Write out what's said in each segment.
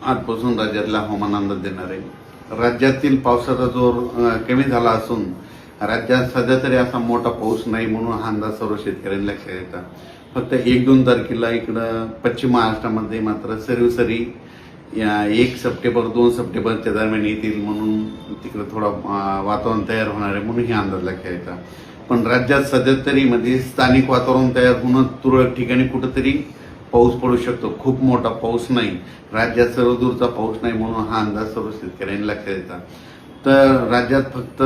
आजपासून राज्यातला हवामान अंदाज देणार आहे। राज्यातील पावसाचा जोर कमी झाला असून राज्यात सध्या तरी असा मोठा पाऊस नाही म्हणून हा अंदाज सर्व शेतकऱ्यांना लक्षात येतात। फक्त 1-2 तारखेला इकडं पश्चिम महाराष्ट्रामध्ये मात्र सरी 1 सप्टेंबर 2 सप्टेंबरच्या दरम्यान येतील म्हणून तिकडे थोडं वातावरण तयार होणार आहे म्हणून हे अंदाज लक्षात येतात। पण राज्यात सध्या तरी म्हणजे स्थानिक वातावरण तयार होणं तुरळक ठिकाणी कुठंतरी पाऊस पडू शकतो। खूप मोठा पाऊस नाही, राज्यात सर्वदूरचा पाऊस नाही म्हणून हा अंदाज सर्व शेतकऱ्यांनी लक्षात येतात। तर राज्यात फक्त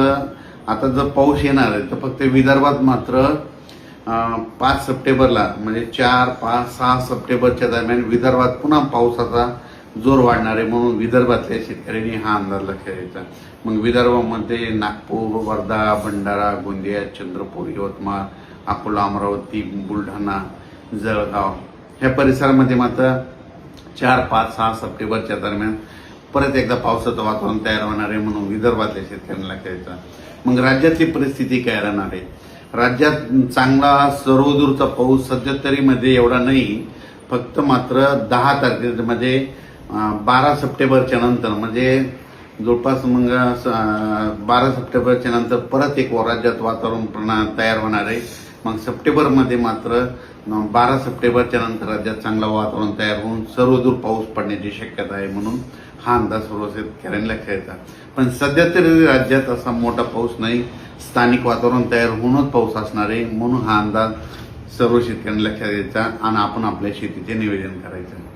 आता जर पाऊस येणार आहे तर फक्त विदर्भात मात्र 5 सप्टेंबरला म्हणजे 4, 5, 6 सप्टेंबरच्या दरम्यान विदर्भात पुन्हा पावसाचा जोर वाढणार आहे म्हणून विदर्भातल्या शेतकऱ्यांनी हा अंदाज लक्षात येतात। मग विदर्भामध्ये नागपूर, वर्धा, भंडारा, गोंदिया, चंद्रपूर, यवतमाळ, अकोला, अमरावती, बुलढाणा, जळगाव ह्या परिसरामध्ये मात्र 4, 5, 6 सप्टेंबरच्या दरम्यान परत एकदा पावसाचं वातावरण तयार होणार आहे म्हणून विदर्भातल्या शेतकऱ्यांना लक्षात येतं। मग राज्यातली परिस्थिती काय राहणार आहे? राज्यात चांगला सर्वदूरचा पाऊस सध्या तरी मध्ये एवढा नाही, फक्त मात्र 10 तारखेमध्ये 12 सप्टेंबरच्या नंतर म्हणजे जवळपास मग 12 सप्टेंबरच्या नंतर परत एक राज्यात वातावरण तयार होणार आहे। मग सप्टेंबरमध्ये मात्र 12 सप्टेंबरच्या नंतर राज्यात चांगलं वातावरण तयार होऊन सर्वदूर पाऊस पडण्याची शक्यता आहे म्हणून हा अंदाज सर्व शेतकऱ्यांना लक्षात येतात। पण सध्या तरी राज्यात असा मोठा पाऊस नाही, स्थानिक वातावरण तयार होऊनच पाऊस असणार आहे म्हणून हा अंदाज सर्व शेतकऱ्यांना लक्षात यायचा आणि आपण आपल्या शेतीचे नियोजन करायचं।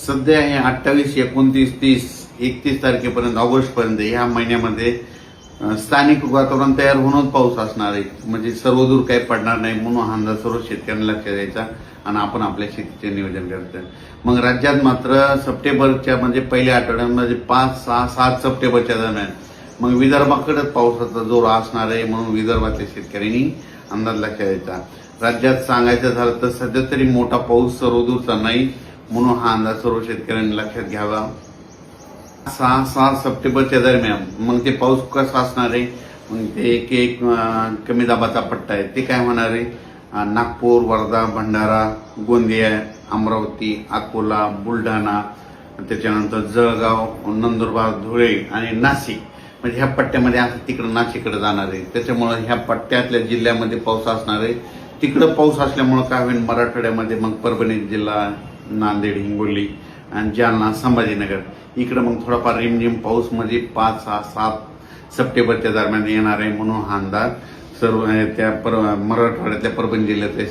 सध्या हे 28, 29, 30, 31 तारखेपर्यंत ऑगस्टपर्यंत ह्या महिन्यामध्ये स्थानिक वातावरण तयार होऊनच पाऊस असणार आहे म्हणजे सर्वदूर काही पडणार नाही म्हणून हा अंदाज सर्व शेतकऱ्यांना लक्षात द्यायचा आणि आपण आपल्या शेतीचे नियोजन करायचं। मग राज्यात मात्र सप्टेंबरच्या म्हणजे पहिल्या आठवड्यामध्ये 5, 6, 7 सप्टेंबरच्या दरम्यान मग विदर्भाकडेच पावसाचा जोर असणार आहे म्हणून विदर्भातल्या शेतकऱ्यांनी अंदाज लक्षात द्यायचा। राज्यात सांगायचं झालं तर सध्या तरी मोठा पाऊस सर्वदूरचा नाही म्हणून हा अंदाज सर्व शेतकऱ्यांनी लक्षात घ्यावा। 6 सप्टेंबरच्या दरम्यान मग ते पाऊस कसा असणार आहे? मग ते एक कमी दाबाचा पट्टा आहे ते काय होणार आहे? नागपूर, वर्धा, भंडारा, गोंदिया, अमरावती, अकोला, बुलढाणा, त्याच्यानंतर जळगाव, नंदुरबार, धुळे आणि नाशिक म्हणजे ह्या पट्ट्यामध्ये असं तिकडं नाशिककडे जाणार आहे। त्याच्यामुळे ह्या पट्ट्यातल्या जिल्ह्यामध्ये पाऊस असणार आहे। तिकडं पाऊस असल्यामुळे काय होईल, मराठवाड्यामध्ये मग परभणी जिल्हा, नांदेड, हिंगोली आणि जालना, संभाजीनगर इकडं मग थोडाफार रिमझिम पाऊस म्हणजे 5, 6, 7 सप्टेंबरच्या दरम्यान येणार आहे म्हणून हा अंदाज सर्व त्या मराठवाड्यातल्या परभणी जिल्ह्यातल्या